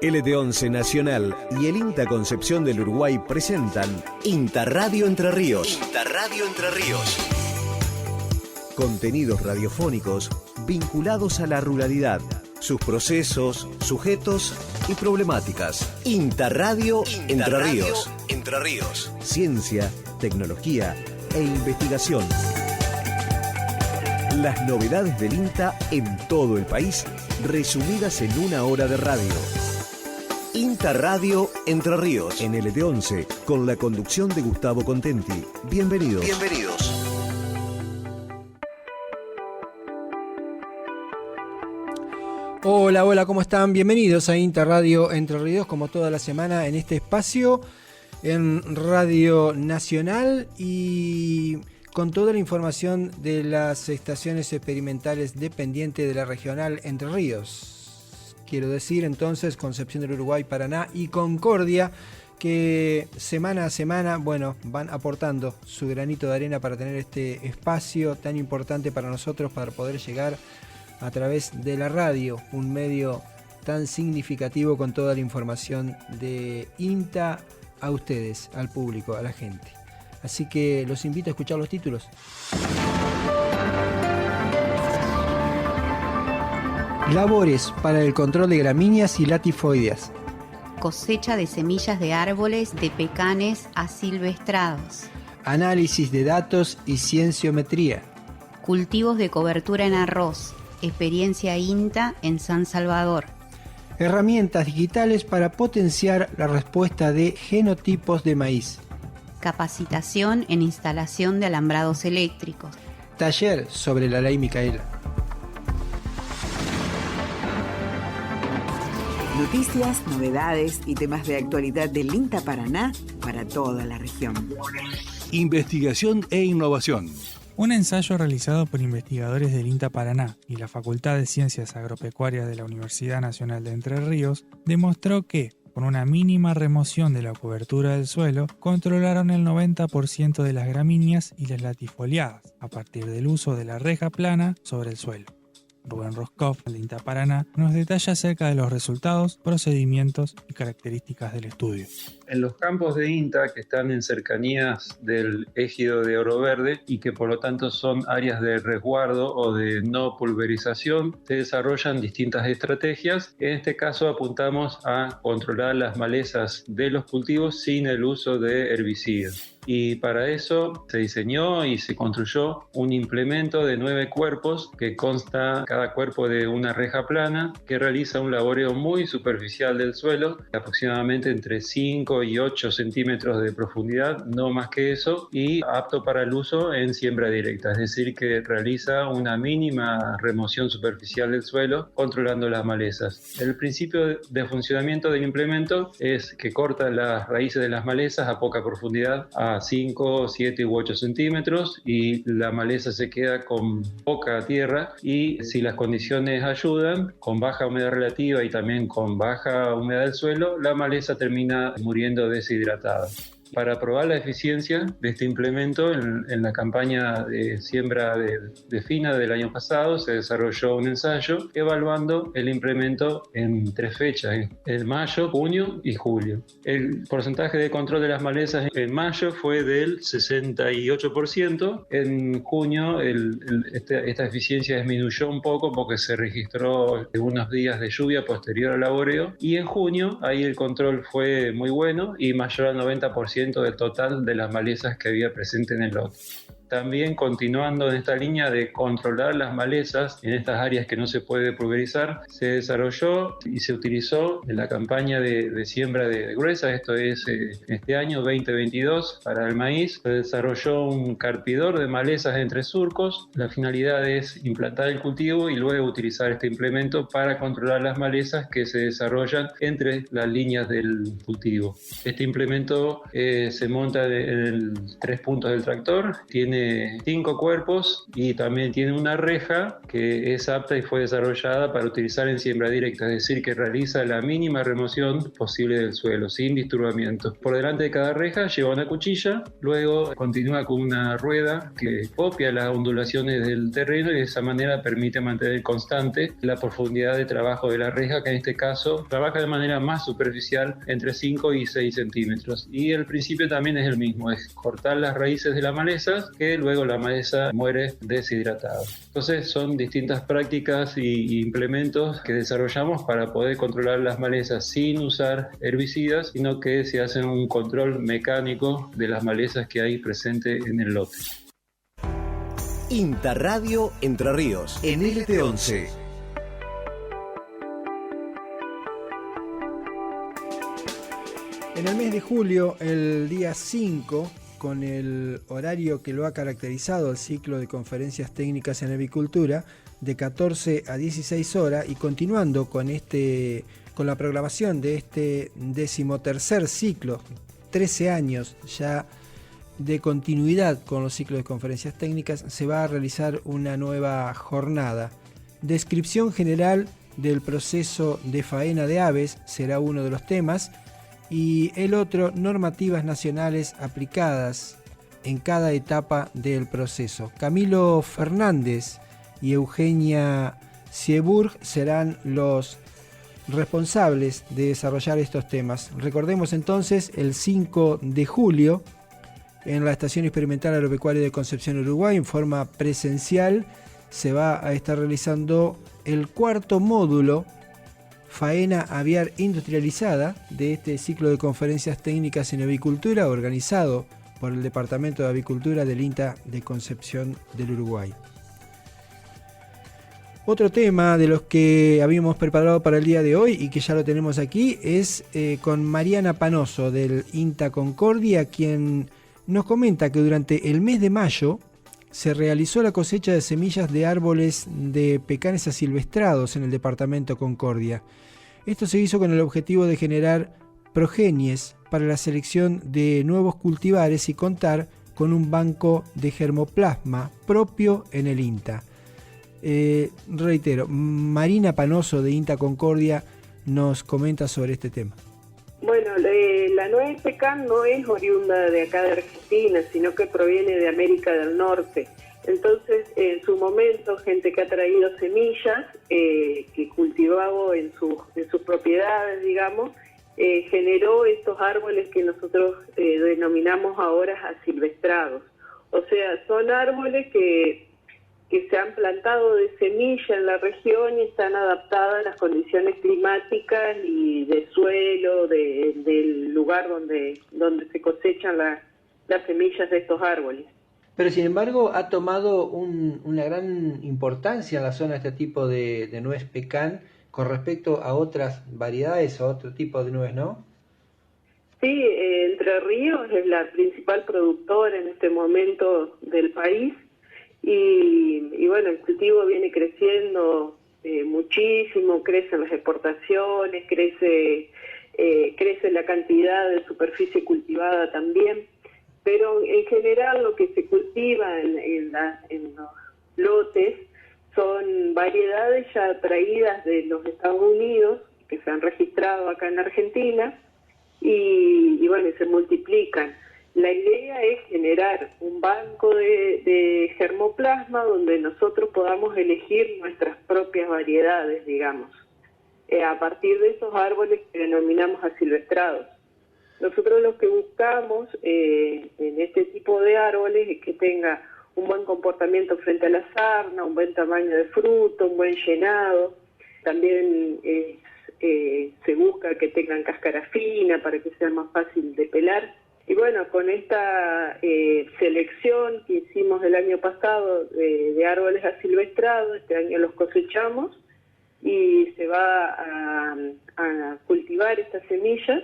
LT11 Nacional y el INTA Concepción del Uruguay presentan INTA Radio Entre Ríos. INTA Radio Entre Ríos. Contenidos radiofónicos vinculados a la ruralidad, sus procesos, sujetos y problemáticas. INTA Radio Entre Ríos. Entre Ríos. Ciencia, tecnología e investigación. Las novedades del INTA en todo el país, resumidas en una hora de radio. INTA Radio Entre Ríos en LT11 con la conducción de Gustavo Contenti. Bienvenidos. Bienvenidos. Hola, ¿cómo están? Bienvenidos a INTA Radio Entre Ríos, como toda la semana en este espacio en Radio Nacional y con toda la información de las estaciones experimentales dependientes de la regional Entre Ríos. Quiero decir entonces Concepción del Uruguay, Paraná y Concordia, que semana a semana, van aportando su granito de arena para tener este espacio tan importante para nosotros, para poder llegar a través de la radio, un medio tan significativo con toda la información de INTA a ustedes, al público, a la gente. Así que los invito a escuchar los títulos. Labores para el control de gramíneas y latifoideas. Cosecha de semillas de árboles de pecanes asilvestrados. Análisis de datos y cienciometría. Cultivos de cobertura en arroz. Experiencia INTA en San Salvador. Herramientas digitales para potenciar la respuesta de genotipos de maíz. Capacitación en instalación de alambrados eléctricos. Taller sobre la ley Micaela. Noticias, novedades y temas de actualidad del INTA Paraná para toda la región. Investigación e innovación. Un ensayo realizado por investigadores del INTA Paraná y la Facultad de Ciencias Agropecuarias de la Universidad Nacional de Entre Ríos demostró que, con una mínima remoción de la cobertura del suelo, controlaron el 90% de las gramíneas y las latifoliadas, a partir del uso de la reja plana sobre el suelo. Rubén Roscoff, del INTA Paraná, nos detalla acerca de los resultados, procedimientos y características del estudio. En los campos de INTA que están en cercanías del ejido de Oro Verde y que por lo tanto son áreas de resguardo o de no pulverización, se desarrollan distintas estrategias. En este caso apuntamos a controlar las malezas de los cultivos sin el uso de herbicidas. Y para eso se diseñó y se construyó un implemento de 9 cuerpos que consta cada cuerpo de una reja plana que realiza un laboreo muy superficial del suelo, aproximadamente entre 5 y 8 centímetros de profundidad, no más que eso, y apto para el uso en siembra directa, es decir, que realiza una mínima remoción superficial del suelo controlando las malezas. El principio de funcionamiento del implemento es que corta las raíces de las malezas a poca profundidad, a 5, 7 u 8 centímetros, y la maleza se queda con poca tierra y si las condiciones ayudan, con baja humedad relativa y también con baja humedad del suelo, la maleza termina muriendo deshidratada. Para probar la eficiencia de este implemento, en la campaña de siembra de fina del año pasado se desarrolló un ensayo evaluando el implemento en 3 fechas, en mayo, junio y julio. El porcentaje de control de las malezas en mayo fue del 68%, en junio esta eficiencia disminuyó un poco porque se registró unos días de lluvia posterior al laboreo, y en junio ahí el control fue muy bueno y mayor al 90% del total de las malezas que había presente en el lote. También continuando en esta línea de controlar las malezas en estas áreas que no se puede pulverizar, se desarrolló y se utilizó en la campaña de siembra de gruesas, esto es este año 2022 para el maíz, se desarrolló un carpidor de malezas entre surcos. La finalidad es implantar el cultivo y luego utilizar este implemento para controlar las malezas que se desarrollan entre las líneas del cultivo. Este implemento se monta en 3 puntos del tractor, tiene tiene 5 cuerpos y también tiene una reja que es apta y fue desarrollada para utilizar en siembra directa, es decir, que realiza la mínima remoción posible del suelo, sin disturbamiento. Por delante de cada reja lleva una cuchilla, luego continúa con una rueda que copia las ondulaciones del terreno y de esa manera permite mantener constante la profundidad de trabajo de la reja, que en este caso trabaja de manera más superficial, entre 5 y 6 centímetros. Y el principio también es el mismo, es cortar las raíces de la maleza, que luego la maleza muere deshidratada. Entonces son distintas prácticas y implementos que desarrollamos para poder controlar las malezas sin usar herbicidas, sino que se hace un control mecánico de las malezas que hay presente en el lote. Interradio Entre Ríos, en LT11. En el mes de julio, el día 5, con el horario que lo ha caracterizado el ciclo de conferencias técnicas en avicultura, de 14 a 16 horas, y continuando con la programación de este 13º ciclo, 13 años ya de continuidad con los ciclos de conferencias técnicas, se va a realizar una nueva jornada. Descripción general del proceso de faena de aves será uno de los temas, y el otro, normativas nacionales aplicadas en cada etapa del proceso. Camilo Fernández y Eugenia Sieburg serán los responsables de desarrollar estos temas. Recordemos entonces, el 5 de julio, en la Estación Experimental Agropecuaria de Concepción, Uruguay, en forma presencial, se va a estar realizando el 4º módulo Faena Aviar Industrializada de este ciclo de conferencias técnicas en avicultura, organizado por el Departamento de Avicultura del INTA de Concepción del Uruguay. Otro tema de los que habíamos preparado para el día de hoy y que ya lo tenemos aquí es con Mariana Panoso del INTA Concordia, quien nos comenta que durante el mes de mayo se realizó la cosecha de semillas de árboles de pecanes asilvestrados en el departamento Concordia. Esto se hizo con el objetivo de generar progenies para la selección de nuevos cultivares y contar con un banco de germoplasma propio en el INTA. Reitero, Marina Panoso de INTA Concordia nos comenta sobre este tema. Bueno, la nuez pecan no es oriunda de acá de Argentina, sino que proviene de América del Norte. Entonces, en su momento, gente que ha traído semillas, que cultivaba en sus propiedades, digamos, generó estos árboles que nosotros denominamos ahora asilvestrados. O sea, son árboles que se han plantado de semilla en la región y están adaptadas a las condiciones climáticas y de suelo, del lugar donde se cosechan las semillas de estos árboles. Pero sin embargo ha tomado una gran importancia en la zona este tipo de nuez pecan con respecto a otras variedades o otro tipo de nuez, ¿no? Sí, Entre Ríos es la principal productora en este momento del país y bueno, el cultivo viene creciendo muchísimo, crecen las exportaciones, crece la cantidad de superficie cultivada también. Pero en general lo que se cultiva en los lotes son variedades ya traídas de los Estados Unidos, que se han registrado acá en Argentina, y bueno, se multiplican. La idea es generar un banco de germoplasma donde nosotros podamos elegir nuestras propias variedades, digamos, a partir de esos árboles que denominamos asilvestrados. Nosotros lo que buscamos en este tipo de árboles es que tenga un buen comportamiento frente a la sarna, un buen tamaño de fruto, un buen llenado. También se busca que tengan cáscara fina para que sea más fácil de pelar. Y bueno, con esta selección que hicimos el año pasado de árboles asilvestrados, este año los cosechamos y se va a cultivar estas semillas.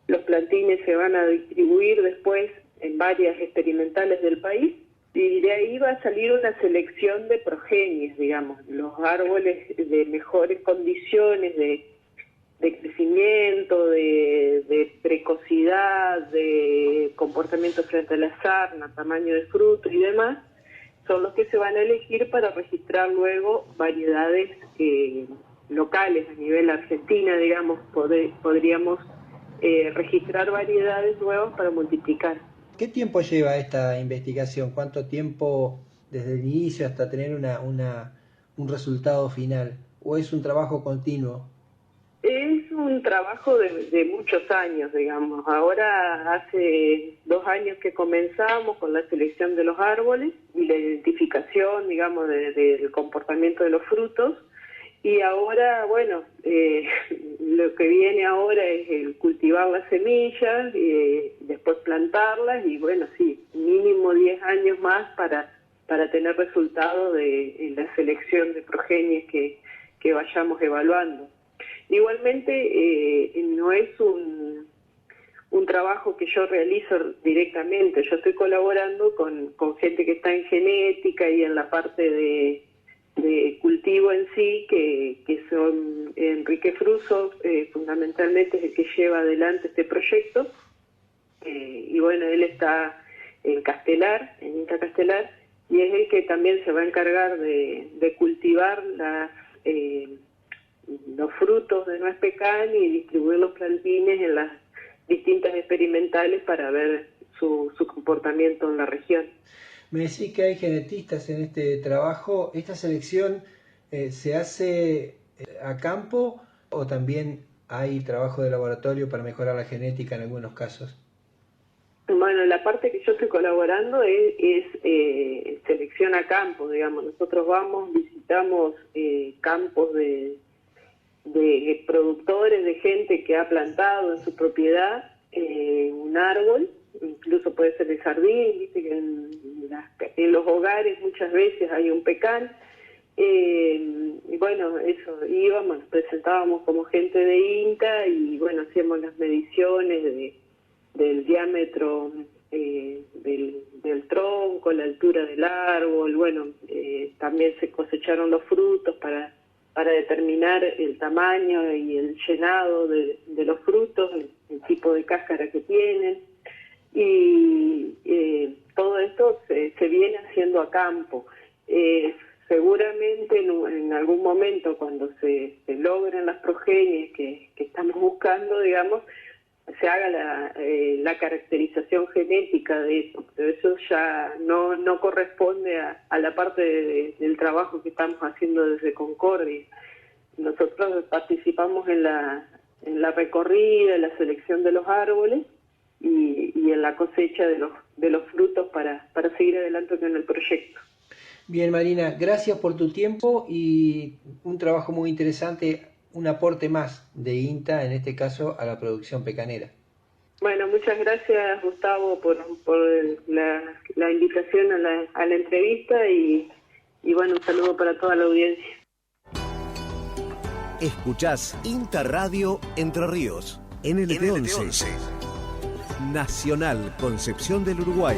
Los plantines se van a distribuir después en varias experimentales del país y de ahí va a salir una selección de progenies, digamos, los árboles de mejores condiciones de crecimiento, de precocidad, de comportamiento frente a la sarna, tamaño de fruto y demás, son los que se van a elegir para registrar luego variedades locales a nivel Argentina, digamos, podríamos registrar variedades nuevas para multiplicar. ¿Qué tiempo lleva esta investigación? ¿Cuánto tiempo desde el inicio hasta tener un resultado final? ¿O es un trabajo continuo? Es un trabajo de muchos años, digamos. Ahora hace 2 años que comenzamos con la selección de los árboles y la identificación, digamos, del comportamiento de los frutos. Y ahora, bueno, lo que viene ahora es el cultivar las semillas, después plantarlas y, bueno, sí, mínimo 10 años más para tener resultados de la selección de progenies que vayamos evaluando. Igualmente, no es un trabajo que yo realizo directamente. Yo estoy colaborando con gente que está en genética y en la parte de cultivo en sí, que son Enrique Fruso, fundamentalmente es el que lleva adelante este proyecto. Y bueno, él está en Castelar, en INTA Castelar, y es el que también se va a encargar de cultivar los frutos de nuez pecan y distribuir los plantines en las distintas experimentales para ver su comportamiento en la región. Me decís que hay genetistas en este trabajo. ¿Esta selección se hace a campo o también hay trabajo de laboratorio para mejorar la genética en algunos casos? Bueno, la parte que yo estoy colaborando es selección a campo, digamos. Nosotros vamos, visitamos campos de productores, de gente que ha plantado en su propiedad un árbol, incluso puede ser de jardín, viste que en los hogares muchas veces hay un pecan, y bueno, eso, íbamos, nos presentábamos como gente de INTA y bueno, hacíamos las mediciones del diámetro del tronco, la altura del árbol, bueno, también se cosecharon los frutos para determinar el tamaño y el llenado de los frutos, el tipo de cáscara que tienen, y todo esto se viene haciendo a campo. Seguramente en algún momento, cuando se logren las progenies que estamos buscando, digamos, se haga la caracterización genética de eso, pero eso ya no corresponde a la parte del trabajo que estamos haciendo desde Concordia. Nosotros participamos en la recorrida, en la selección de los árboles y en la cosecha de los frutos para seguir adelante con el proyecto. Bien, Marina, gracias por tu tiempo y un trabajo muy interesante, un aporte más de INTA, en este caso, a la producción pecanera. Bueno, muchas gracias, Gustavo, por la invitación a la entrevista y bueno, un saludo para toda la audiencia. Escuchás INTA Radio Entre Ríos, NLT 11, Nacional Concepción del Uruguay.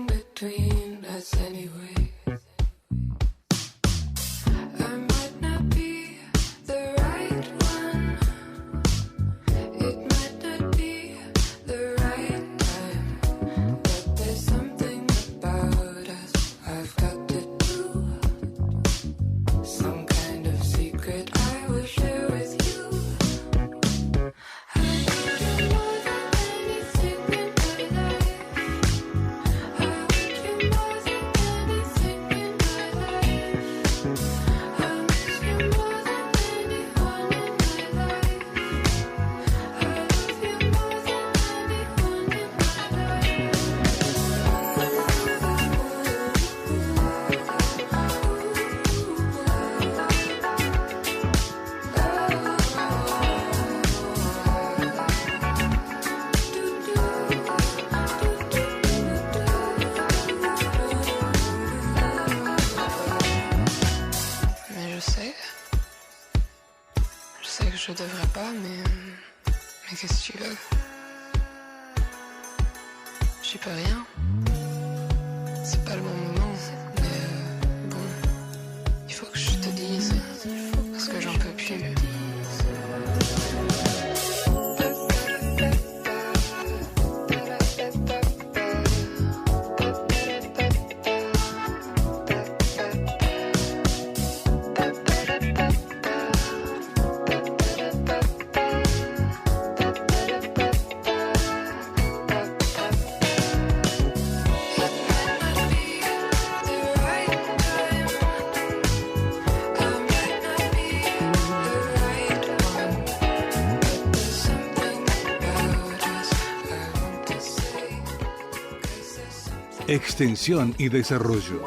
more J'y peux rien. C'est pas le bon moment. Mais bon, il faut que je te dise. Parce que j'en peux plus. Extensión y desarrollo.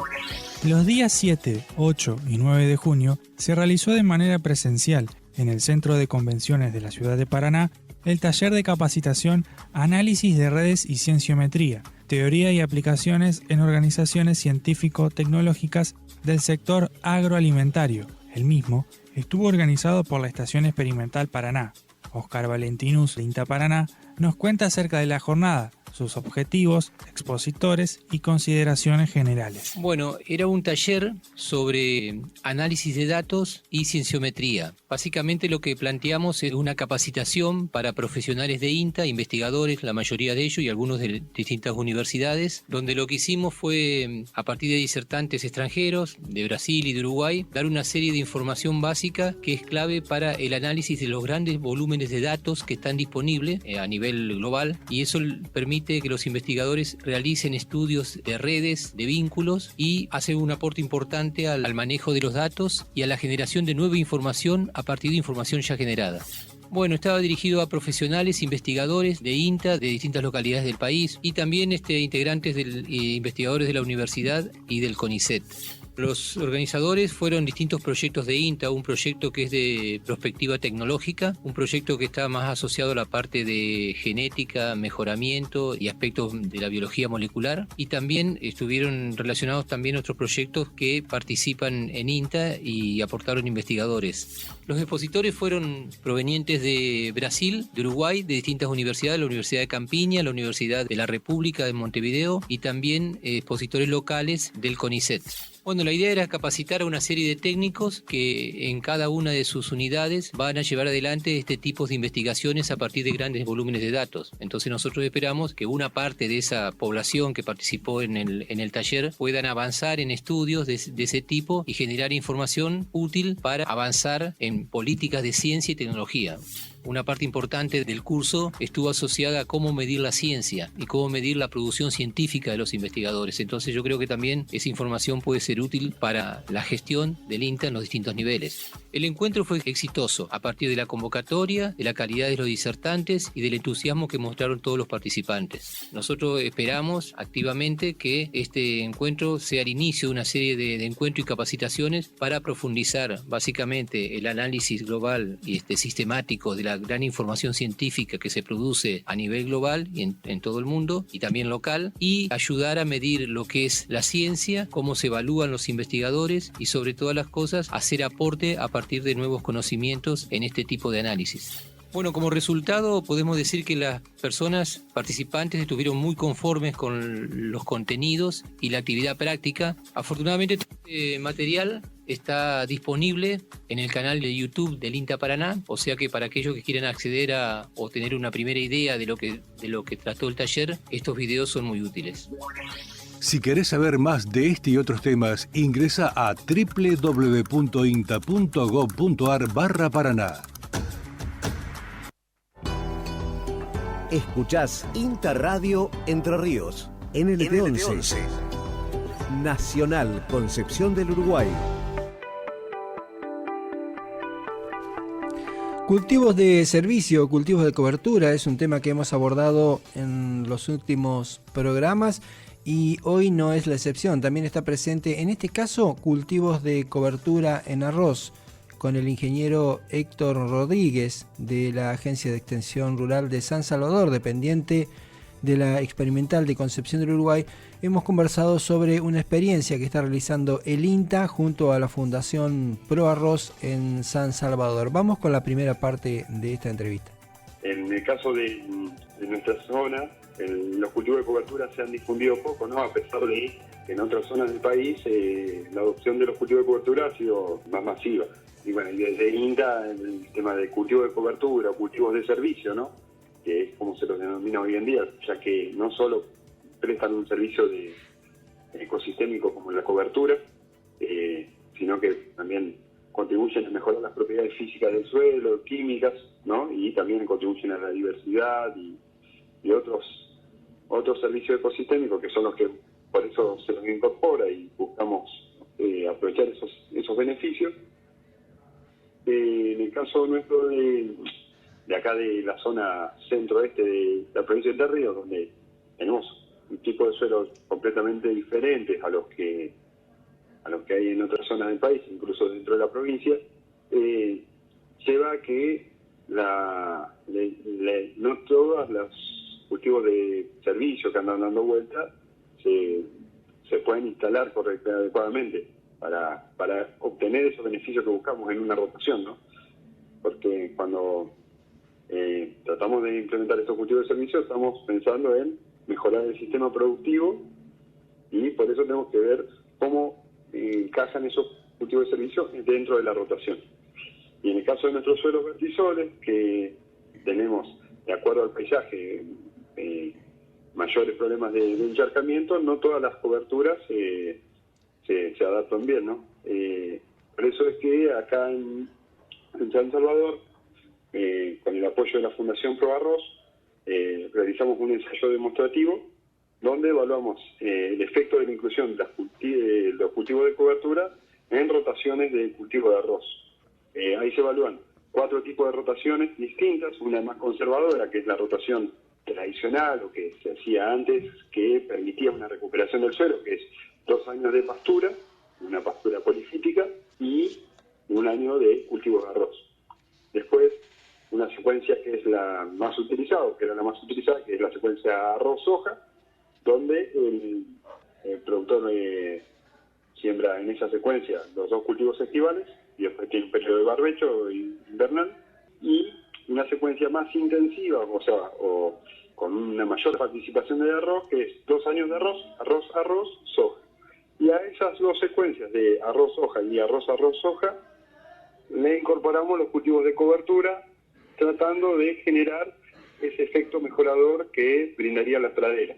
Los días 7, 8 y 9 de junio se realizó de manera presencial en el Centro de Convenciones de la Ciudad de Paraná el taller de capacitación Análisis de Redes y Cienciometría, Teoría y Aplicaciones en Organizaciones Científico-Tecnológicas del Sector Agroalimentario. El mismo estuvo organizado por la Estación Experimental Paraná. Oscar Valentinus de INTA Paraná nos cuenta acerca de la jornada, sus objetivos, expositores y consideraciones generales. Bueno, era un taller sobre análisis de datos y cienciometría. Básicamente lo que planteamos es una capacitación para profesionales de INTA, investigadores, la mayoría de ellos y algunos de distintas universidades, donde lo que hicimos fue, a partir de disertantes extranjeros de Brasil y de Uruguay, dar una serie de información básica que es clave para el análisis de los grandes volúmenes de datos que están disponibles a nivel global, y eso permite que los investigadores realicen estudios de redes, de vínculos, y hace un aporte importante al manejo de los datos y a la generación de nueva información a partir de información ya generada. Bueno, estaba dirigido a profesionales, investigadores de INTA, de distintas localidades del país, y también integrantes investigadores de la universidad y del CONICET. Los organizadores fueron distintos proyectos de INTA, un proyecto que es de prospectiva tecnológica, un proyecto que está más asociado a la parte de genética, mejoramiento y aspectos de la biología molecular, y también estuvieron relacionados también otros proyectos que participan en INTA y aportaron investigadores. Los expositores fueron provenientes de Brasil, de Uruguay, de distintas universidades, la Universidad de Campiña, la Universidad de la República de Montevideo, y también expositores locales del CONICET. Bueno, la idea era capacitar a una serie de técnicos que en cada una de sus unidades van a llevar adelante este tipo de investigaciones a partir de grandes volúmenes de datos. Entonces nosotros esperamos que una parte de esa población que participó en el taller puedan avanzar en estudios de ese tipo y generar información útil para avanzar en políticas de ciencia y tecnología. Una parte importante del curso estuvo asociada a cómo medir la ciencia y cómo medir la producción científica de los investigadores. Entonces yo creo que también esa información puede ser útil para la gestión del INTA en los distintos niveles. El encuentro fue exitoso a partir de la convocatoria, de la calidad de los disertantes y del entusiasmo que mostraron todos los participantes. Nosotros esperamos activamente que este encuentro sea el inicio de una serie de encuentros y capacitaciones para profundizar básicamente el análisis global y sistemático de la gran información científica que se produce a nivel global y en todo el mundo y también local, y ayudar a medir lo que es la ciencia, cómo se evalúan los investigadores y sobre todas las cosas hacer aporte a partir de nuevos conocimientos en este tipo de análisis. Bueno, como resultado podemos decir que las personas participantes estuvieron muy conformes con los contenidos y la actividad práctica. Afortunadamente este material está disponible en el canal de YouTube del INTA Paraná, o sea que para aquellos que quieran acceder a o tener una primera idea de lo que trató el taller, estos videos son muy útiles. Si querés saber más de este y otros temas, ingresa a www.inta.gov.ar/Paraná. Escuchás INTA Radio Entre Ríos, NLT11, Nacional Concepción del Uruguay. Cultivos de servicio, cultivos de cobertura, es un tema que hemos abordado en los últimos programas y hoy no es la excepción. También está presente, en este caso, cultivos de cobertura en arroz, con el ingeniero Héctor Rodríguez de la Agencia de Extensión Rural de San Salvador, dependiente de la Experimental de Concepción del Uruguay. Hemos conversado sobre una experiencia que está realizando el INTA junto a la Fundación Pro Arroz en San Salvador. Vamos con la primera parte de esta entrevista. En el caso de nuestra zona, los cultivos de cobertura se han difundido poco, ¿no? A pesar de que en otras zonas del país la adopción de los cultivos de cobertura ha sido más masiva. Y bueno, y desde INTA el tema de cultivo de cobertura, cultivos de servicio, ¿no? Que es como se los denomina hoy en día, ya que no solo prestan un servicio de ecosistémico como la cobertura, sino que también contribuyen a mejorar las propiedades físicas del suelo, químicas, ¿no? Y también contribuyen a la diversidad y otros servicios ecosistémicos que son los que por eso se los incorpora y buscamos aprovechar esos beneficios. En el caso nuestro de acá de la zona centro-este de la provincia de Entre Ríos, donde tenemos un tipo de suelos completamente diferentes a los que hay en otras zonas del país, incluso dentro de la provincia, lleva a que no todos los cultivos de servicio que andan dando vuelta se pueden instalar adecuadamente para obtener esos beneficios que buscamos en una rotación, ¿no? Porque cuando tratamos de implementar estos cultivos de servicio estamos pensando en mejorar el sistema productivo y por eso tenemos que ver cómo encajan esos cultivos de servicio dentro de la rotación. Y en el caso de nuestros suelos vertisoles, que tenemos, de acuerdo al paisaje, mayores problemas de encharcamiento, no todas las coberturas se adaptan bien, ¿no? Por eso es que acá en San Salvador, con el apoyo de la Fundación ProArroz, realizamos un ensayo demostrativo donde evaluamos el efecto de la inclusión de los cultivos de cobertura en rotaciones de cultivo de arroz. Ahí se evalúan 4 tipos de rotaciones distintas, una más conservadora, que es la rotación tradicional o que se hacía antes, que permitía una recuperación del suelo, que es 2 años de pastura, una pastura polifítica y 1 año de cultivo de arroz. Después, una secuencia que es la más utilizada, que era la más utilizada, que es la secuencia arroz-soja, donde el productor siembra en esa secuencia los 2 cultivos estivales y después tiene un periodo de barbecho invernal, y una secuencia más intensiva, o con una mayor participación de arroz, que es 2 años de arroz, soja. Y a esas 2 secuencias de arroz-soja y arroz-soja le incorporamos los cultivos de cobertura, tratando de generar ese efecto mejorador que brindaría la pradera.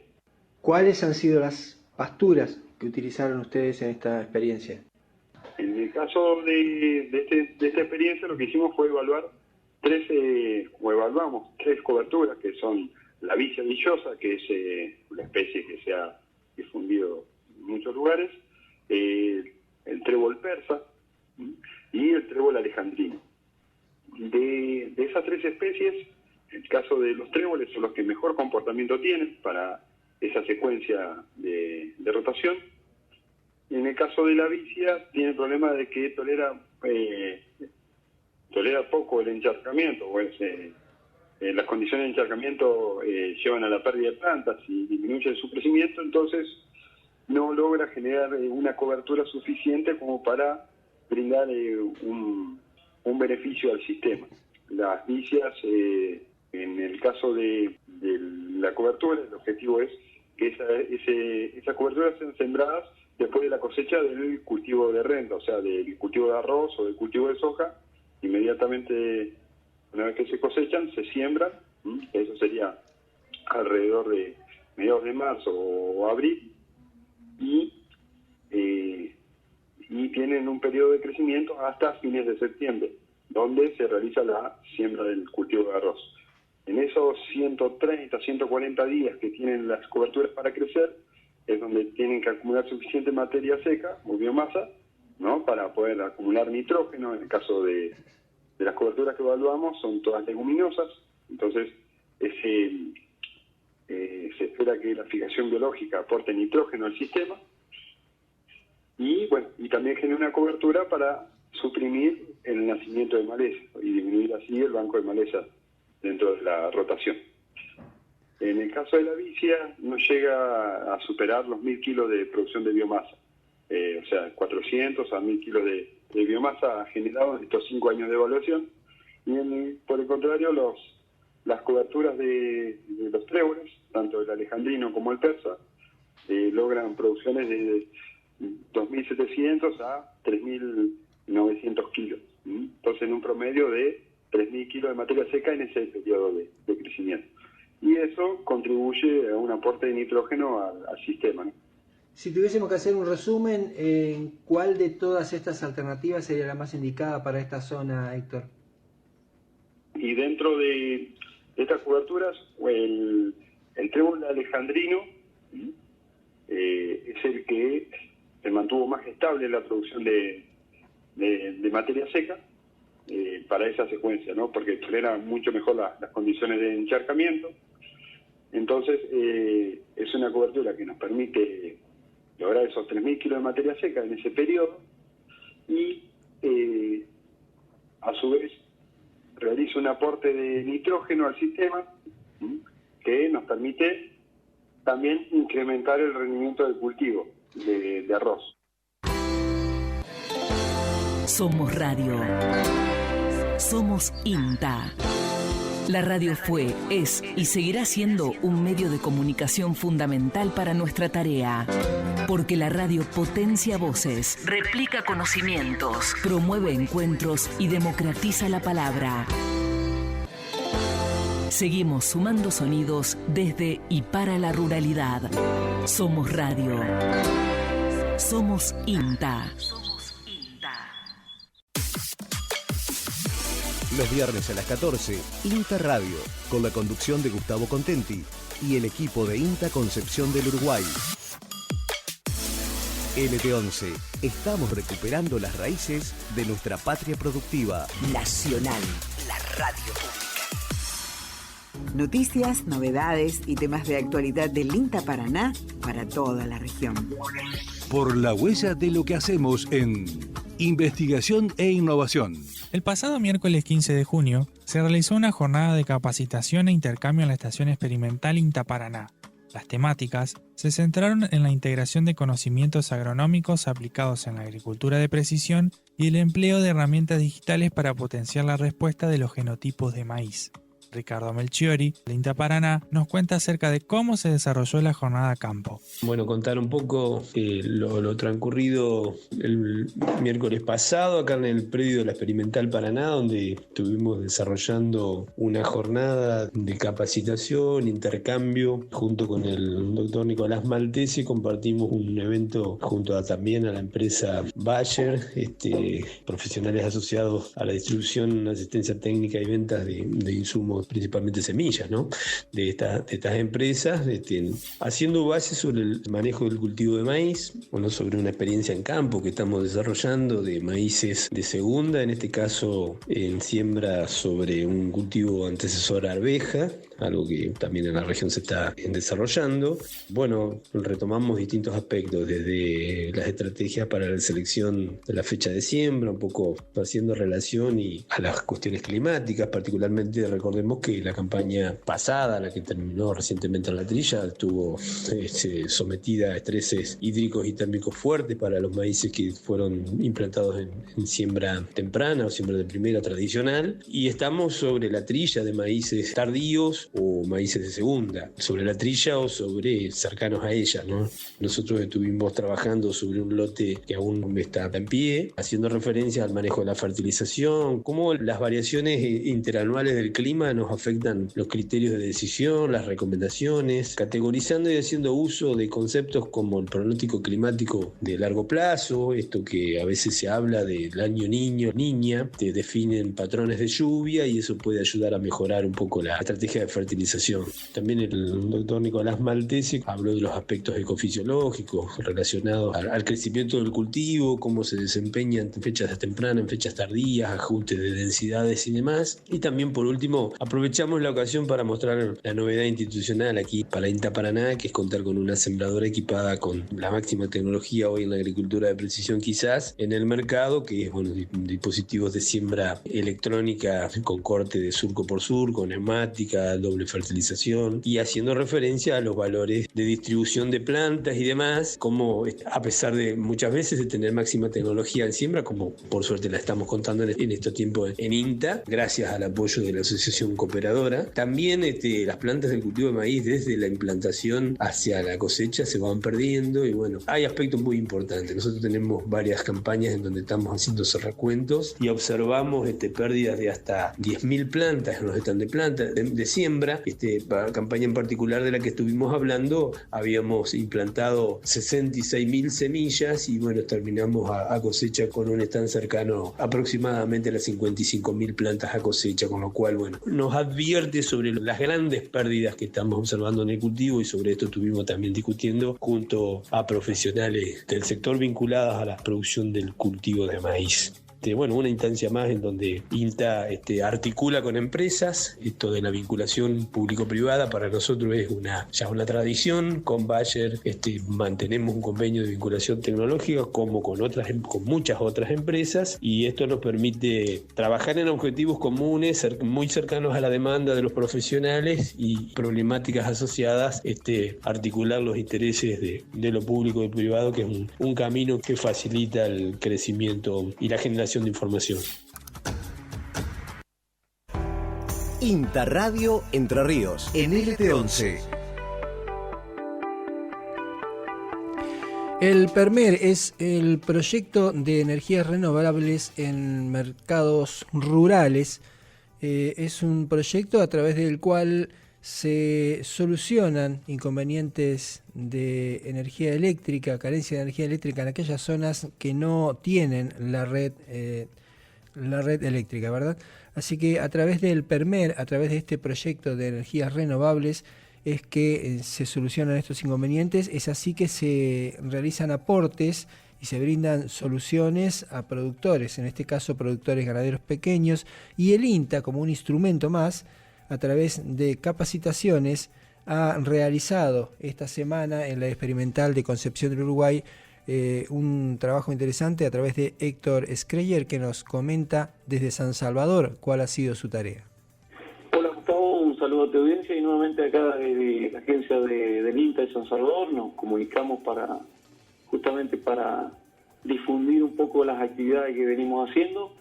¿Cuáles han sido las pasturas que utilizaron ustedes en esta experiencia? En el caso de esta experiencia, lo que hicimos fue evaluamos 3 coberturas, que son la vicia villosa, que es una especie que se ha difundido en muchos lugares, el trébol persa y el trébol alejandrino. De esas 3 especies, el caso de los tréboles son los que mejor comportamiento tienen para esa secuencia de rotación. Y en el caso de la vicia, tiene el problema de que tolera poco el encharcamiento, las condiciones de encharcamiento llevan a la pérdida de plantas y disminuyen su crecimiento, entonces no logra generar una cobertura suficiente como para brindar un beneficio al sistema. Las vicias, en el caso de la cobertura, el objetivo es que esas coberturas sean sembradas después de la cosecha del cultivo de renta, o sea, del cultivo de arroz o del cultivo de soja. Inmediatamente, una vez que se cosechan, se siembran, eso sería alrededor de mediados de marzo o abril, y tienen un periodo de crecimiento hasta fines de septiembre, donde se realiza la siembra del cultivo de arroz. En esos 130, 140 días que tienen las coberturas para crecer, es donde tienen que acumular suficiente materia seca o biomasa, ¿no?, para poder acumular nitrógeno. En el caso de las coberturas que evaluamos, son todas leguminosas, entonces se espera que la fijación biológica aporte nitrógeno al sistema y también genera una cobertura para suprimir el nacimiento de maleza y disminuir así el banco de maleza dentro de la rotación. En el caso de la vicia, no llega a superar los 1.000 kilos de producción de biomasa, o sea, 400 a 1.000 kilos de biomasa generados en estos 5 años de evaluación, y por el contrario, las coberturas de los tréboles, tanto el alejandrino como el persa, logran producciones de 2.700 a 3.900 kilos. Entonces, en un promedio de 3.000 kilos de materia seca en ese periodo de crecimiento. Y eso contribuye a un aporte de nitrógeno al sistema, ¿no? Si tuviésemos que hacer un resumen, ¿cuál de todas estas alternativas sería la más indicada para esta zona, Héctor? Y dentro de estas coberturas, el trébol alejandrino es el que se mantuvo más estable en la producción de materia seca para esa secuencia, ¿no? Porque tolera mucho mejor las condiciones de encharcamiento. Entonces, es una cobertura que nos permite lograr esos 3.000 kilos de materia seca en ese periodo y, a su vez, realiza un aporte de nitrógeno al sistema que nos permite también incrementar el rendimiento del cultivo de arroz. Somos Radio. Somos INTA. La radio fue, es y seguirá siendo un medio de comunicación fundamental para nuestra tarea. Porque la radio potencia voces, replica conocimientos, promueve encuentros y democratiza la palabra. Seguimos sumando sonidos desde y para la ruralidad. Somos Radio. Somos INTA. Los viernes a las 14, INTA Radio, con la conducción de Gustavo Contenti y el equipo de INTA Concepción del Uruguay. LT11, estamos recuperando las raíces de nuestra patria productiva. Nacional, la radio pública. Noticias, novedades y temas de actualidad del INTA Paraná para toda la región. Por la huella de lo que hacemos en investigación e innovación. El pasado miércoles 15 de junio se realizó una jornada de capacitación e intercambio en la Estación Experimental INTA Paraná. Las temáticas se centraron en la integración de conocimientos agronómicos aplicados en la agricultura de precisión y el empleo de herramientas digitales para potenciar la respuesta de los genotipos de maíz. Ricardo Melchiori, de INTA Paraná, nos cuenta acerca de cómo se desarrolló la jornada a campo. Bueno, contar un poco lo transcurrido el miércoles pasado acá en el predio de la Experimental Paraná, donde estuvimos desarrollando una jornada de capacitación, intercambio, junto con el doctor Nicolás Maltesi. Compartimos un evento junto también a la empresa Bayer, profesionales asociados a la distribución, asistencia técnica y ventas de insumos, principalmente semillas, ¿no? de estas empresas, haciendo base sobre el manejo del cultivo de maíz, sobre una experiencia en campo que estamos desarrollando de maíces de segunda, en este caso en siembra sobre un cultivo antecesor a arveja, algo que también en la región se está desarrollando. Bueno, retomamos distintos aspectos, desde las estrategias para la selección de la fecha de siembra, un poco haciendo relación y a las cuestiones climáticas, particularmente recordemos que la campaña pasada, la que terminó recientemente en la trilla, estuvo sometida a estreses hídricos y térmicos fuertes para los maíces que fueron implantados en siembra temprana o siembra de primera tradicional, y estamos sobre la trilla de maíces tardíos o maíces de segunda, sobre la trilla o sobre cercanos a ella, ¿no? Nosotros estuvimos trabajando sobre un lote que aún está en pie, haciendo referencia al manejo de la fertilización, cómo las variaciones interanuales del clima nos afectan los criterios de decisión, las recomendaciones, categorizando y haciendo uso de conceptos como el pronóstico climático de largo plazo, esto que a veces se habla del año niño, niña, te definen patrones de lluvia y eso puede ayudar a mejorar un poco la estrategia de fertilización. También el doctor Nicolás Maltesi habló de los aspectos ecofisiológicos relacionados al crecimiento del cultivo, cómo se desempeña en fechas tempranas, en fechas tardías, ajustes de densidades y demás. Y también, por último, aprovechamos la ocasión para mostrar la novedad institucional aquí para INTA Paraná, que es contar con una sembradora equipada con la máxima tecnología hoy en la agricultura de precisión quizás en el mercado, que es dispositivos de siembra electrónica con corte de surco por surco, neumática, doble fertilización y haciendo referencia a los valores de distribución de plantas y demás, como a pesar de muchas veces de tener máxima tecnología en siembra, como por suerte la estamos contando en estos tiempos en INTA, gracias al apoyo de la Asociación Cooperadora. También las plantas del cultivo de maíz desde la implantación hacia la cosecha se van perdiendo y bueno, hay aspectos muy importantes. Nosotros tenemos varias campañas en donde estamos haciendo esos recuentos y observamos pérdidas de hasta 10.000 plantas en los stands de plantas de siembra. Para la campaña en particular de la que estuvimos hablando, habíamos implantado 66.000 semillas y bueno, terminamos a cosecha con un stand cercano aproximadamente a las 55.000 plantas a cosecha, con lo cual, bueno, nos advierte sobre las grandes pérdidas que estamos observando en el cultivo y sobre esto estuvimos también discutiendo junto a profesionales del sector vinculados a la producción del cultivo de maíz. Bueno, una instancia más en donde INTA articula con empresas. Esto de la vinculación público-privada para nosotros es ya una tradición. Con Bayer mantenemos un convenio de vinculación tecnológica como con muchas otras empresas, y esto nos permite trabajar en objetivos comunes muy cercanos a la demanda de los profesionales y problemáticas asociadas, articular los intereses de lo público y privado, que es un camino que facilita el crecimiento y la generación de información. INTA Radio Entre Ríos, en LT11. El PERMER es el proyecto de energías renovables en mercados rurales. Es un proyecto a través del cual se solucionan inconvenientes de energía eléctrica, carencia de energía eléctrica en aquellas zonas que no tienen la red eléctrica, ¿verdad? Así que a través del PERMER, a través de este proyecto de energías renovables, es que se solucionan estos inconvenientes. Es así que se realizan aportes y se brindan soluciones a productores, en este caso productores ganaderos pequeños, y el INTA, como un instrumento más, a través de capacitaciones, ha realizado esta semana en la Experimental de Concepción del Uruguay un trabajo interesante a través de Héctor Schreyer, que nos comenta desde San Salvador cuál ha sido su tarea. Hola Gustavo, un saludo a tu audiencia y nuevamente acá desde la agencia del INTA de San Salvador nos comunicamos justamente para difundir un poco las actividades que venimos haciendo,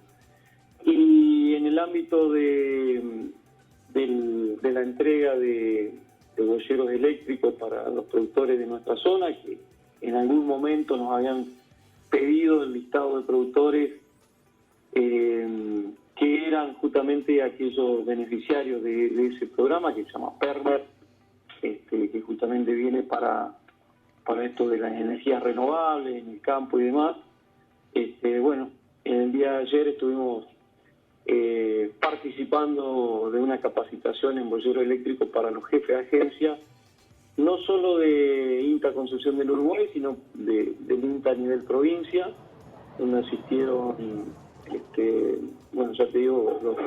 y en el ámbito de la entrega de boyeros eléctricos para los productores de nuestra zona, que en algún momento nos habían pedido el listado de productores que eran justamente aquellos beneficiarios de ese programa que se llama PERMER, que justamente viene para esto de las energías renovables en el campo y demás. Bueno, en el día de ayer estuvimos participando de una capacitación en boyero eléctrico para los jefes de agencia, no solo de INTA Concepción del Uruguay, sino del INTA a nivel provincia, donde asistieron, bueno, ya te digo,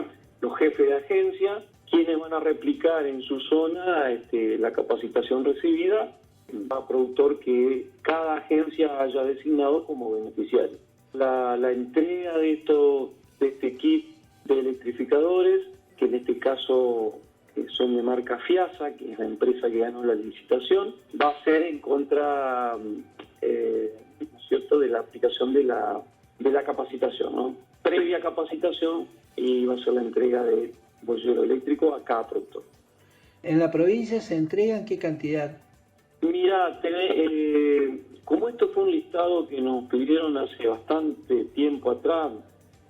los jefes de agencia, quienes van a replicar en su zona la capacitación recibida a productor que cada agencia haya designado como beneficiario. La entrega de este kit de electrificadores, que en este caso son de marca FIASA, que es la empresa que ganó la licitación, va a ser en contra ¿cierto?, de la aplicación de la capacitación, ¿no? Previa capacitación, y va a ser la entrega de boyero eléctrico a cada productor. ¿En la provincia se entregan qué cantidad? Mira, como esto fue un listado que nos pidieron hace bastante tiempo atrás,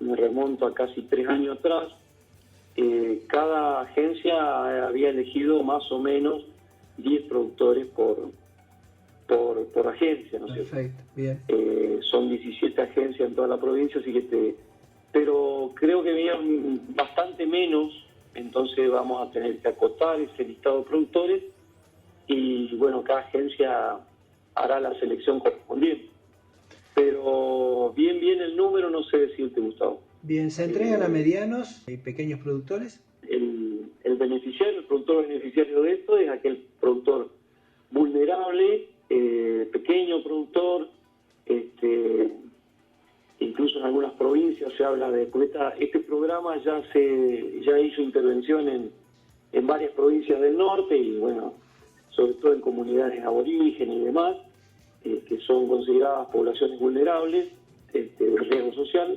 me remonto a casi 3 años atrás, cada agencia había elegido más o menos 10 productores por agencia, ¿no es cierto? Perfecto, bien. Son 17 agencias en toda la provincia, así que pero creo que venían bastante menos, entonces vamos a tener que acotar ese listado de productores y bueno, cada agencia hará la selección correspondiente. Pero bien el número no sé decirte, Gustavo. Bien, ¿se entregan a medianos y pequeños productores? El productor beneficiario de esto es aquel productor vulnerable, pequeño productor, incluso en algunas provincias se habla de... Este programa ya hizo intervención en en varias provincias del norte y bueno, sobre todo en comunidades aborígenes y demás, que son consideradas poblaciones vulnerables de riesgo social,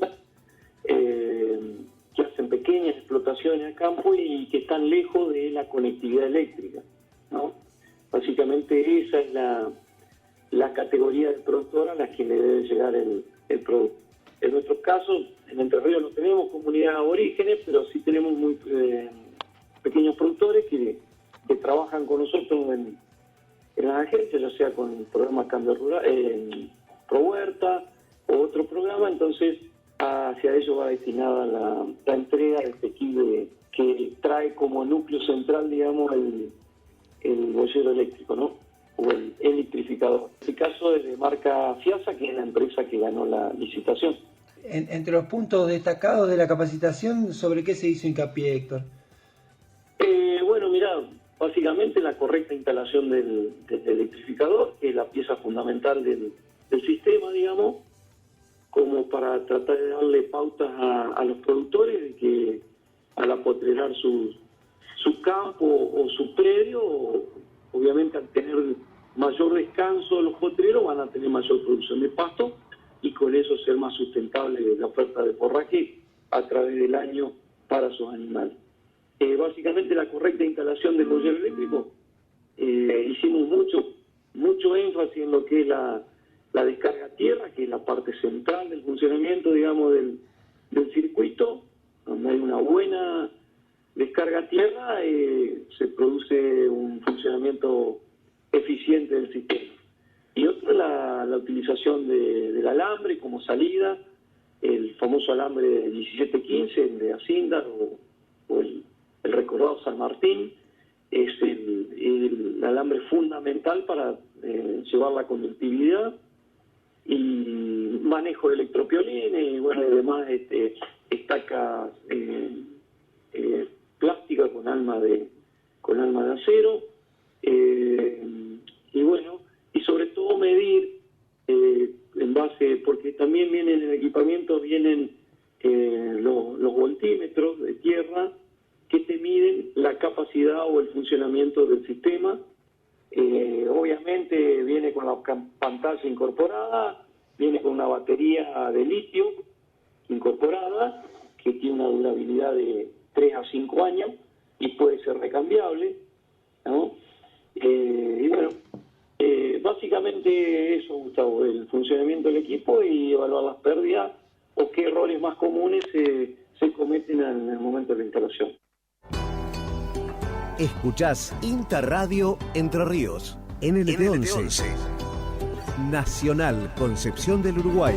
que hacen pequeñas explotaciones al campo y que están lejos de la conectividad eléctrica, ¿no? Básicamente esa es la categoría de productor a la que le debe llegar el producto. En nuestro caso, en Entre Ríos no tenemos comunidades aborígenes, pero sí tenemos muy pequeños productores que trabajan con nosotros en las agencias, ya sea con el programa Cambio Rural, Pro Huerta o otro programa. Entonces hacia ello va destinada la entrega de este kit que trae como núcleo central, digamos, el boyero eléctrico, ¿no? O el electrificador. En este caso es de marca Fiasa, que es la empresa que ganó la licitación. Entre los puntos destacados de la capacitación, ¿sobre qué se hizo hincapié, Héctor? Bueno, mirá, básicamente la correcta instalación del electrificador, que es la pieza fundamental del sistema, digamos, como para tratar de darle pautas a los productores de que al apotrerar su campo o su predio, obviamente al tener mayor descanso los potreros van a tener mayor producción de pasto y con eso ser más sustentable la oferta de forraje a través del año para sus animales. Básicamente la correcta instalación del boyero eléctrico, hicimos mucho énfasis en lo que es la descarga a tierra, que es la parte central del funcionamiento, digamos, del circuito, donde hay una buena descarga a tierra, se produce un funcionamiento eficiente del sistema. Y otra la utilización del alambre como salida, el famoso alambre de 1715, el de Acindar o el recordado San Martín, es el alambre fundamental para llevar la conductividad y manejo de electropiolines y bueno, además estacas plásticas con alma de acero, y bueno, y sobre todo medir en base, porque también vienen en el equipamiento, vienen los voltímetros de tierra que te miden la capacidad o el funcionamiento del sistema. Obviamente viene con la pantalla incorporada, viene con una batería de litio incorporada que tiene una durabilidad de 3 a 5 años y puede ser recambiable, ¿no? Y bueno, básicamente eso, Gustavo, el funcionamiento del equipo y evaluar las pérdidas o qué errores más comunes se cometen en el momento de la instalación. Escuchás INTA Radio Entre Ríos, NLT11, Nacional Concepción del Uruguay.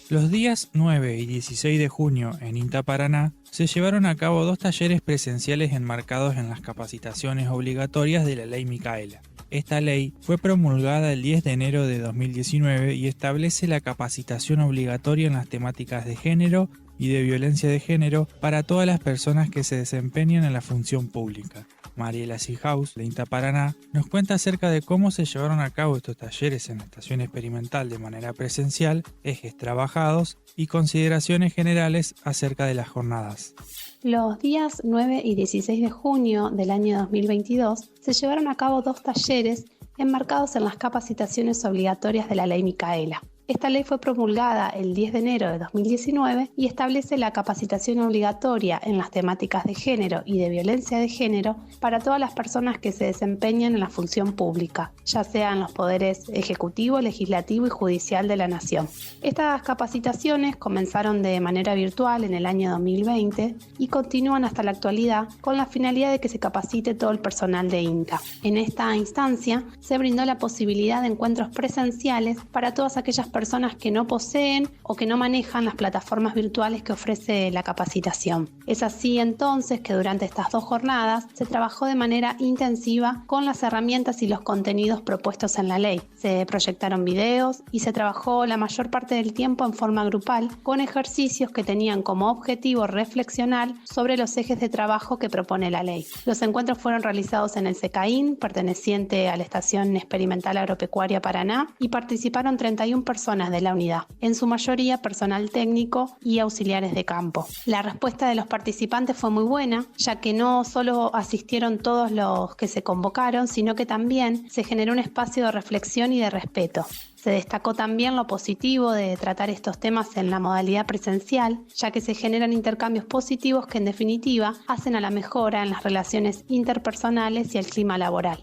Los días 9 y 16 de junio en INTA Paraná se llevaron a cabo 2 talleres presenciales enmarcados en las capacitaciones obligatorias de la Ley Micaela. Esta ley fue promulgada el 10 de enero de 2019 y establece la capacitación obligatoria en las temáticas de género y de violencia de género para todas las personas que se desempeñan en la función pública. Mariela Sihaus, de INTA Paraná, nos cuenta acerca de cómo se llevaron a cabo estos talleres en la estación experimental de manera presencial, ejes trabajados y consideraciones generales acerca de las jornadas. Los días 9 y 16 de junio del año 2022 se llevaron a cabo 2 talleres enmarcados en las capacitaciones obligatorias de la Ley Micaela. Esta ley fue promulgada el 10 de enero de 2019 y establece la capacitación obligatoria en las temáticas de género y de violencia de género para todas las personas que se desempeñan en la función pública, ya sea en los poderes ejecutivo, legislativo y judicial de la Nación. Estas capacitaciones comenzaron de manera virtual en el año 2020 y continúan hasta la actualidad con la finalidad de que se capacite todo el personal de INTA. En esta instancia se brindó la posibilidad de encuentros presenciales para todas aquellas personas que no poseen o que no manejan las plataformas virtuales que ofrece la capacitación. Es así entonces que durante estas 2 jornadas se trabajó de manera intensiva con las herramientas y los contenidos propuestos en la ley. Se proyectaron videos y se trabajó la mayor parte del tiempo en forma grupal con ejercicios que tenían como objetivo reflexionar sobre los ejes de trabajo que propone la ley. Los encuentros fueron realizados en el SECAIN, perteneciente a la Estación Experimental Agropecuaria Paraná, y participaron 31 personas personas de la unidad, en su mayoría personal técnico y auxiliares de campo. La respuesta de los participantes fue muy buena, ya que no solo asistieron todos los que se convocaron, sino que también se generó un espacio de reflexión y de respeto. Se destacó también lo positivo de tratar estos temas en la modalidad presencial, ya que se generan intercambios positivos que en definitiva hacen a la mejora en las relaciones interpersonales y el clima laboral.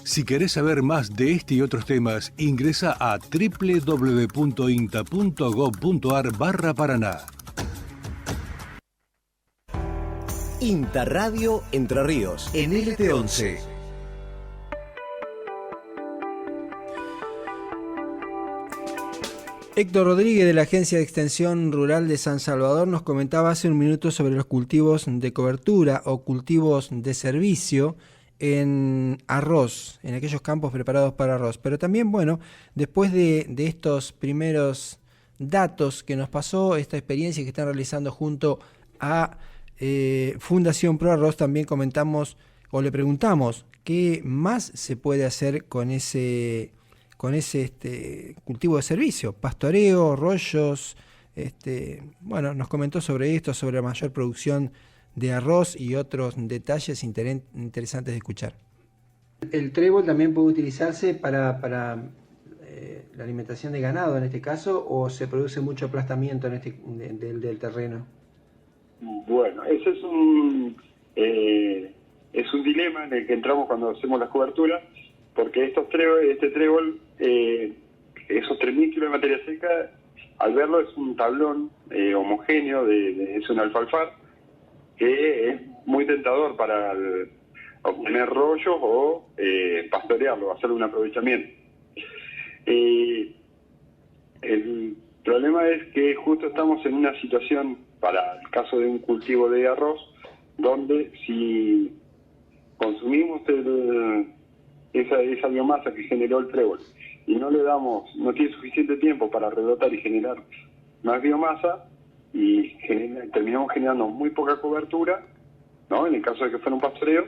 Si querés saber más de este y otros temas, ingresa a www.inta.gov.ar/Paraná. INTA Radio Entre Ríos, en LT11. Héctor Rodríguez de la Agencia de Extensión Rural de San Salvador nos comentaba hace un minuto sobre los cultivos de cobertura o cultivos de servicio en arroz, en aquellos campos preparados para arroz. Pero también, bueno, después de estos primeros datos que nos pasó, esta experiencia que están realizando junto a Fundación Pro Arroz, también comentamos o le preguntamos qué más se puede hacer con ese cultivo de servicio, pastoreo, rollos. Bueno, nos comentó sobre esto, sobre la mayor producción de arroz y otros detalles interesantes de escuchar. El trébol también puede utilizarse para la alimentación de ganado en este caso, o se produce mucho aplastamiento del terreno. Bueno, ese es un dilema en el que entramos cuando hacemos las coberturas, porque este trébol, esos 3.000 kilos de materia seca, al verlo es un tablón homogéneo, es un alfalfar, que es muy tentador para obtener rollos o pastorearlo, hacerle un aprovechamiento. El problema es que justo estamos en una situación, para el caso de un cultivo de arroz, donde si consumimos esa biomasa que generó el trébol y no tiene suficiente tiempo para rebrotar y generar más biomasa, y terminamos generando muy poca cobertura, ¿no? En el caso de que fuera un pastoreo,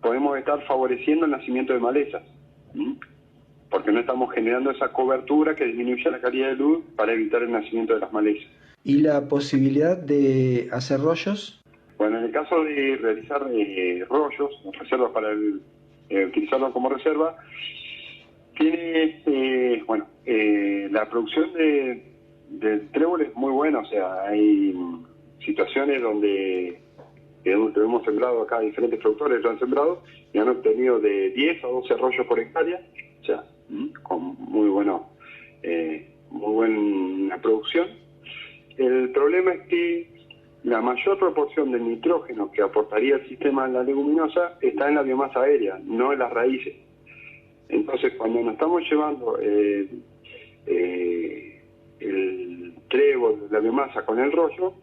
podemos estar favoreciendo el nacimiento de malezas, porque no estamos generando esa cobertura que disminuye la calidad de luz para evitar el nacimiento de las malezas. ¿Y la posibilidad de hacer rollos? Bueno, en el caso de realizar rollos, reservas para utilizarlo como reserva, tiene, la producción del trébol es muy buena. O sea, hay situaciones donde hemos sembrado acá, diferentes productores lo han sembrado y han obtenido de 10 a 12 rollos por hectárea, o sea, con muy buena producción. El problema es que la mayor proporción del nitrógeno que aportaría el sistema en la leguminosa está en la biomasa aérea, no en las raíces. Entonces, cuando nos estamos llevando el trébol, la biomasa con el rollo,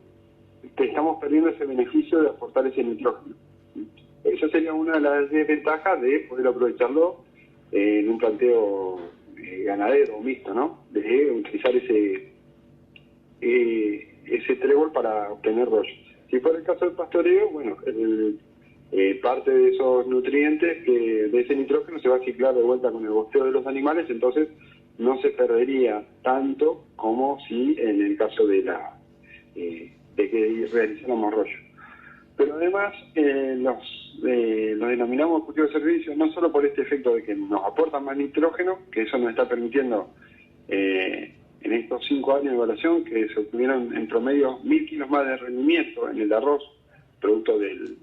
estamos perdiendo ese beneficio de aportar ese nitrógeno. Esa sería una de las desventajas de poder aprovecharlo en un planteo ganadero o mixto, ¿no? De utilizar ese trébol para obtener rollo. Si fuera el caso del pastoreo, bueno, parte de esos nutrientes, de ese nitrógeno, se va a ciclar de vuelta con el bosteo de los animales, entonces no se perdería tanto como si en el caso de que realizáramos rollo. Pero además los denominamos cultivo de servicio no solo por este efecto de que nos aportan más nitrógeno, que eso nos está permitiendo en estos 5 años de evaluación que se obtuvieron en promedio 1.000 kilos más de rendimiento en el arroz, producto de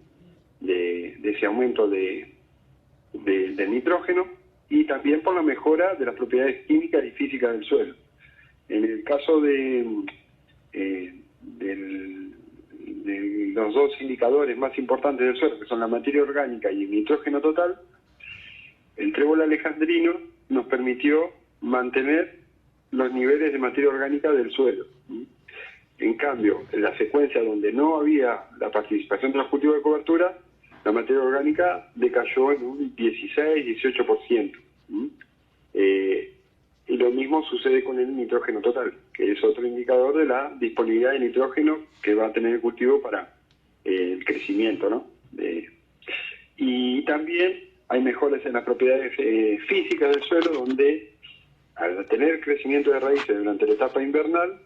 ese aumento del nitrógeno, y también por la mejora de las propiedades químicas y físicas del suelo. En el caso de los dos indicadores más importantes del suelo, que son la materia orgánica y el nitrógeno total, el trébol alejandrino nos permitió mantener los niveles de materia orgánica del suelo. En cambio, en la secuencia donde no había la participación de los cultivos de cobertura, la materia orgánica decayó en un 16-18%. Y lo mismo sucede con el nitrógeno total, que es otro indicador de la disponibilidad de nitrógeno que va a tener el cultivo para el crecimiento, ¿no? Y también hay mejoras en las propiedades físicas del suelo, donde al tener crecimiento de raíces durante la etapa invernal,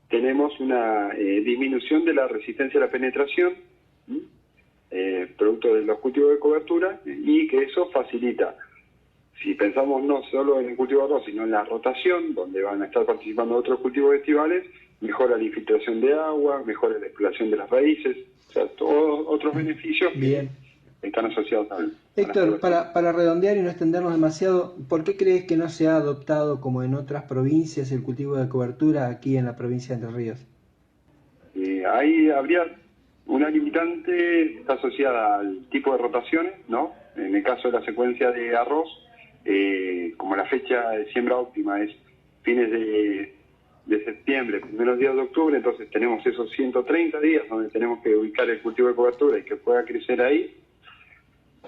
tenemos una disminución de la resistencia a la penetración, producto de los cultivos de cobertura, y que eso facilita, si pensamos no solo en el cultivo de arroz, sino en la rotación, donde van a estar participando otros cultivos estivales, mejora la infiltración de agua, mejora la exploración de las raíces, o sea, todos otros beneficios que están asociados a Héctor, para redondear y no extendernos demasiado, ¿por qué crees que no se ha adoptado como en otras provincias el cultivo de cobertura aquí en la provincia de Entre Ríos? Ahí habría una limitante, está asociada al tipo de rotaciones, ¿no? En el caso de la secuencia de arroz, como la fecha de siembra óptima es fines de septiembre, primeros días de octubre, entonces tenemos esos 130 días donde tenemos que ubicar el cultivo de cobertura y que pueda crecer ahí,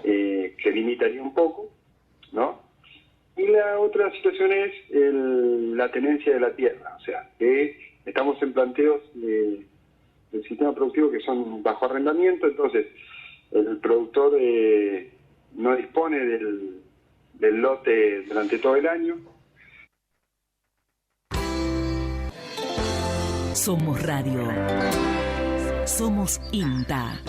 que limitaría un poco, ¿no? Y la otra situación es la tenencia de la tierra, o sea, que estamos en planteos del sistema productivo que son bajo arrendamiento, entonces el productor no dispone del lote durante todo el año. Somos Radio. Somos INTA.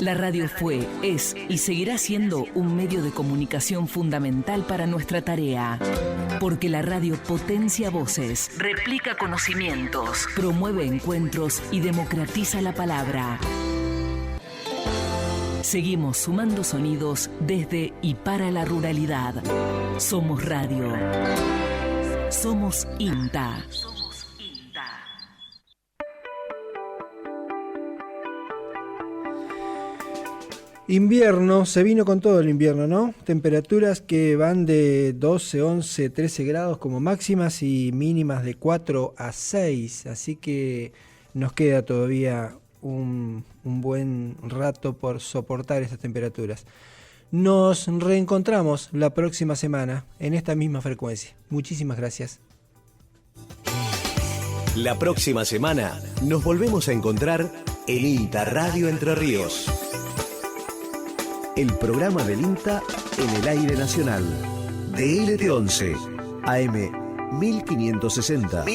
La radio fue, es y seguirá siendo un medio de comunicación fundamental para nuestra tarea. Porque la radio potencia voces, replica conocimientos, promueve encuentros y democratiza la palabra. Seguimos sumando sonidos desde y para la ruralidad. Somos Radio. Somos INTA. Invierno, se vino con todo el invierno, ¿no? Temperaturas que van de 12, 11, 13 grados como máximas y mínimas de 4 a 6, así que nos queda todavía un buen rato por soportar estas temperaturas. Nos reencontramos la próxima semana en esta misma frecuencia. Muchísimas gracias. La próxima semana nos volvemos a encontrar en INTA Radio Entre Ríos. El programa del INTA en el aire nacional. DLT11, AM 1560.